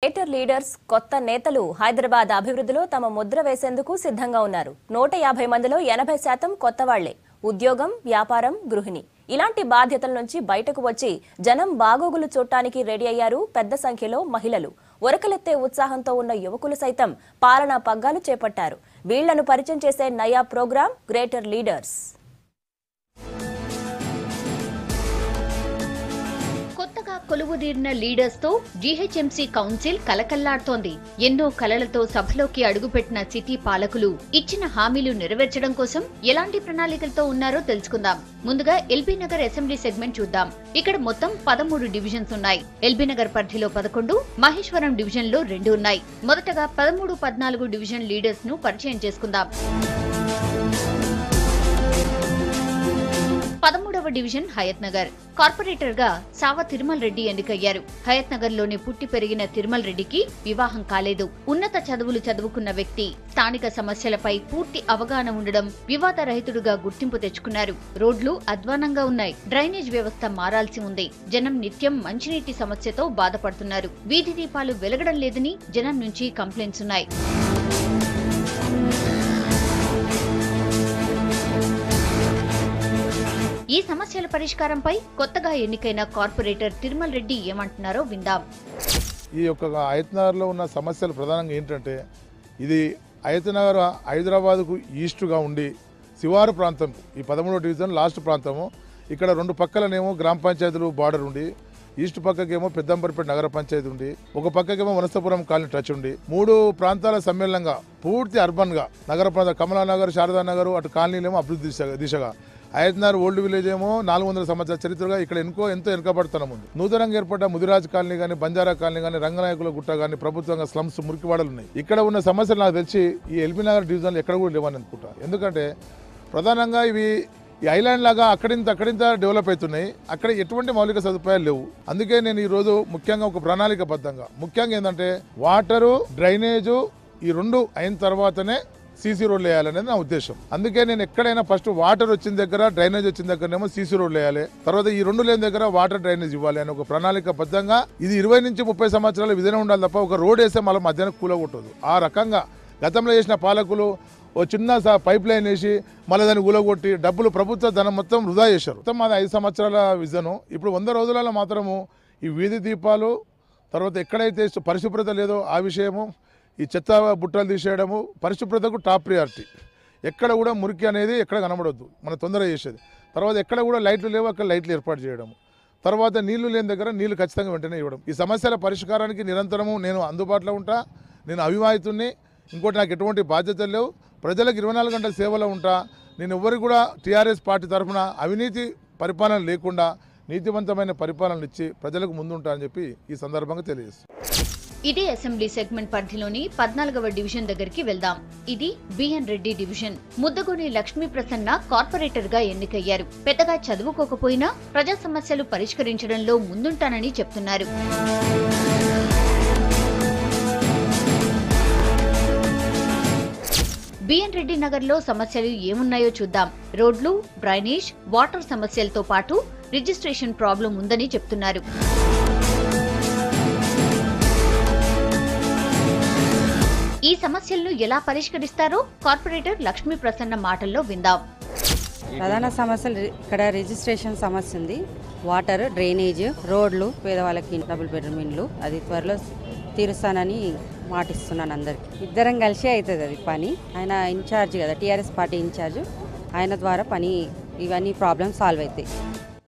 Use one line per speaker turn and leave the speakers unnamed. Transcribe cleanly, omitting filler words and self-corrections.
Greater leaders కొత్త నేతలు హైదరాబాద్ అభివృద్ధిలో తమ ముద్ర వేసేందుకు సిద్ధంగా ఉన్నారు. 150 మందిలో 80% కొత్త వాళ్లే. ఉద్యోగం, వ్యాపారం, గృహిణి ఇలాంటి బాధ్యతల నుంచి బయటకు వచ్చి జనం బాగోగులు చూడటానికి రెడీ అయ్యారు పెద్ద సంఖ్యలో మహిళలు. ఒరకలెత్తే ఉత్సాహంతో ఉన్న యువకులు సైతం పాలనా పగ్గాలు చేపట్టారు. వీళ్లను పరిచయం చేసే నయా ప్రోగ్రాం గ్రేటర్ లీడర్స్.
కొత్తగా కొలువుదీరిన లీడర్స్ తో జీహెచ్ఎంసీ కౌన్సిల్ కలకల్లాడుతోంది. ఎన్నో కలలతో సభలోకి అడుగుపెట్టిన సిటీ పాలకులు ఇచ్చిన హామీలు నెరవేర్చడం కోసం ఎలాంటి ప్రణాళికలతో ఉన్నారో తెలుసుకుందాం. ముందుగా ఎల్బీ నగర్ అసెంబ్లీ సెగ్మెంట్ చూద్దాం. ఇక్కడ మొత్తం 13 డివిజన్స్ ఉన్నాయి. ఎల్బీ నగర్ పరిధిలో 11, మహేశ్వరం డివిజన్ లో 2 ఉన్నాయి. మొదటగా 13, 14 డివిజన్ లీడర్స్ ను పరిచయం చేసుకుందాం. 13వ డివిజన్ హయత్ నగర్. కార్పొరేటర్ గా సావ తిరుమల్ రెడ్డి ఎన్నికయ్యారు. హయత్ నగర్ లోని పుట్టి పెరిగిన తిరుమల్ రెడ్డికి వివాహం కాలేదు. ఉన్నత చదువులు చదువుకున్న వ్యక్తి. స్థానిక సమస్యలపై పూర్తి అవగాహన ఉండడం, వివాదరహితుడుగా గుర్తింపు తెచ్చుకున్నారు. రోడ్లు అధ్వానంగా ఉన్నాయి. డ్రైనేజ్ వ్యవస్థ మారాల్సి ఉంది. జనం నిత్యం మంచినీటి సమస్యతో బాధపడుతున్నారు. వీధి దీపాలు వెలగడం లేదని జనం నుంచి కంప్లైంట్స్ ఉన్నాయి. ఈ సమస్యల పరిష్కారంపై కొత్తగా ఎన్నికైన కార్పొరేటర్ తిరుమల్ రెడ్డి ఏమంటున్నారో విందాం.
ఈ యొక్క హయత్ నగర్లో ఉన్న సమస్యలు ప్రధానంగా ఏంటంటే, ఇది హయత్ నగర్ హైదరాబాద్కు ఈస్ట్గా ఉండి శివారు ప్రాంతం, ఈ 13వ డివిజన్ లాస్ట్ ప్రాంతము. ఇక్కడ 2 పక్కలనేమో గ్రామ పంచాయతీలు బార్డర్ ఉండి, ఈస్ట్ పక్కకేమో పెద్దంబరిపేట నగర పంచాయతీ ఉండి, ఒక పక్కకేమో వనస్థపురం కాలనీ టచ్ ఉండి, 3 ప్రాంతాల సమ్మేళనంగా పూర్తి అర్బన్గా నగర ప్రాంతం కమలానగర్, శారదానగర్ అటు కాలనీలేమో అభివృద్ధి దిశగా. హయత్ నగర్ ఓల్డ్ విలేజ్ ఏమో 400 సంవత్సరాల చరిత్రగా ఇక్కడ ఎంతో వెనుకబడుతున్నాం ఉంది. నూతనంగా ఏర్పడ్డ ముదిరాజ్ కాలనీ కానీ, బంజారా కాలనీ కానీ, రంగనాయకుల గుట్ట కానీ, ప్రభుత్వంగా స్లమ్స్ మురికివాడలు ఉన్నాయి. ఇక్కడ ఉన్న సమస్యలు నాకు తెలిసి ఈ ఎల్బీ నగర్ డివిజన్లో ఎక్కడ కూడా లేవని అనుకుంటా. ఎందుకంటే ప్రధానంగా ఇవి ఈ ఐలాండ్ లాగా అక్కడింత డెవలప్ అవుతున్నాయి. అక్కడ ఎటువంటి మౌలిక సదుపాయాలు లేవు. అందుకే నేను ఈరోజు ముఖ్యంగా ఒక ప్రణాళికబద్ధంగా, ముఖ్యంగా ఏంటంటే వాటరు, డ్రైనేజు ఈ 2 అయిన తర్వాతనే సీసీ రోడ్లు వేయాలనేది నా ఉద్దేశం. అందుకే నేను ఎక్కడైనా ఫస్ట్ వాటర్ వచ్చిన దగ్గర, డ్రైనేజ్ వచ్చిన దగ్గరనేమో సీసీ రోడ్లు వేయాలి, తర్వాత ఈ 2 లేని దగ్గర వాటర్ డ్రైనేజ్ ఇవ్వాలి అని ఒక ప్రణాళికబద్ధంగా. ఇది 20 నుంచి 30 సంవత్సరాల విధంగా ఉండాలి తప్ప ఒక రోడ్ వేస్తే మళ్ళీ మధ్యాహ్నం కూలగొట్టదు. ఆ రకంగా గతంలో చేసిన పాలకులు ఓ చిన్న పైప్ లైన్ వేసి మళ్ళీ దాన్ని కూలగొట్టి డబ్బులు, ప్రభుత్వ ధనం మొత్తం వృధా చేశారు. మొత్తం అది 5 సంవత్సరాల విజను. ఇప్పుడు 100 రోజులలో మాత్రము ఈ వీధి దీపాలు, తర్వాత ఎక్కడైతే పరిశుభ్రత లేదో ఆ విషయము, ఈ చెత్త బుట్టలు తీసేయడము, పరిశుభ్రతకు టాప్ ప్రియారిటీ. ఎక్కడ కూడా మురికి అనేది ఎక్కడ కనబడొద్దు, మనం తొందరగా చేసేది. తర్వాత ఎక్కడ కూడా లైట్లు లేవు, అక్కడ లైట్లు ఏర్పాటు చేయడము. తర్వాత నీళ్లు లేని దగ్గర నీళ్లు ఖచ్చితంగా వెంటనే ఇవ్వడం. ఈ సమస్యల పరిష్కారానికి నిరంతరము నేను అందుబాటులో ఉంటా. నేను అవివాహితుడిని. ఇంకోటి, నాకు ఎటువంటి బాధ్యతలు లేవు. ప్రజలకు 24 గంటల సేవలో ఉంటా. నేను ఎవరికి కూడా టీఆర్ఎస్ పార్టీ తరఫున అవినీతి పరిపాలన లేకుండా నీతివంతమైన పరిపాలన ఇచ్చి ప్రజలకు ముందుంటా అని చెప్పి ఈ సందర్భంగా తెలియజేస్తాను.
ఇదే అసెంబ్లీ సెగ్మెంట్ పరిధిలోని 14వ డివిజన్ దగ్గరికి వెళ్దాం. ఇది BN Reddy division. Muddagoni Lakshmi Prasanna corporator గా ఎన్నికయ్యారు. పెద్దగా చదువుకోకపోయినా ప్రజా సమస్యలు పరిష్కరించడంలో ముందుంటానని చెప్తున్నారు. బిఎన్ రెడ్డి నగర్ లో సమస్యలు ఏమున్నాయో చూద్దాం. రోడ్లు, డ్రైనేజ్, వాటర్ సమస్యలతో పాటు రిజిస్ట్రేషన్ ప్రాబ్లం ఉందని చెప్తున్నారు. ఈ సమస్యలను ఎలా పరిష్కరిస్తారో కార్పొరేటర్ లక్ష్మీ ప్రసన్న మాటల్లో విందాం.
ప్రధాన సమస్యలు ఇక్కడ రిజిస్ట్రేషన్ సమస్య ఉంది, వాటర్, డ్రైనేజ్, రోడ్లు, పేదవాళ్ళకి డబుల్ బెడ్రూమ్ ఇండ్లు. అది త్వరలో తీరుస్తానని మాటిస్తున్నాను అందరికి. ఇద్దరం కలిసి అవుతుంది అది పని. ఆయన ఇన్ఛార్జ్ కదా, టీఆర్ఎస్ పార్టీ ఇన్ఛార్జ్, ఆయన ద్వారా పని ఇవన్నీ ప్రాబ్లమ్స్ సాల్వ్ అవుతాయి.